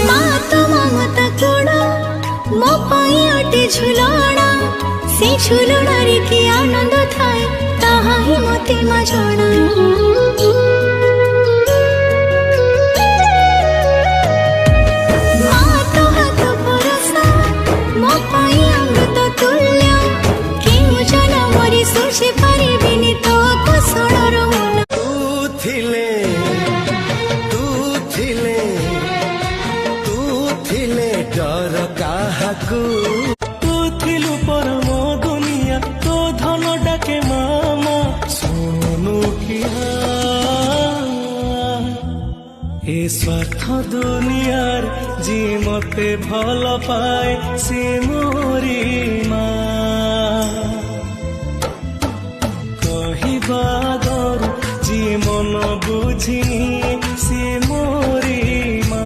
মা তো মমতা কোড়া মো পাই অটে ঝুলଣା সে ঝুলଣାরে কি আনন্দ থায় তাহা হি মতে মা জଣା মা তো হাত পরসা মো পাই অমৃত তুল্য কেউ জনমরে সুঝি পারিবিনি তো কুশলর মন डर काहाकू तू थिलु परम दुनिया तो धन डाके मामा सुनु किया ए स्वार्थ दुनियार जी मते भल पाए से मोरी मा कहिबा दर जी मन बुझिनी से मोर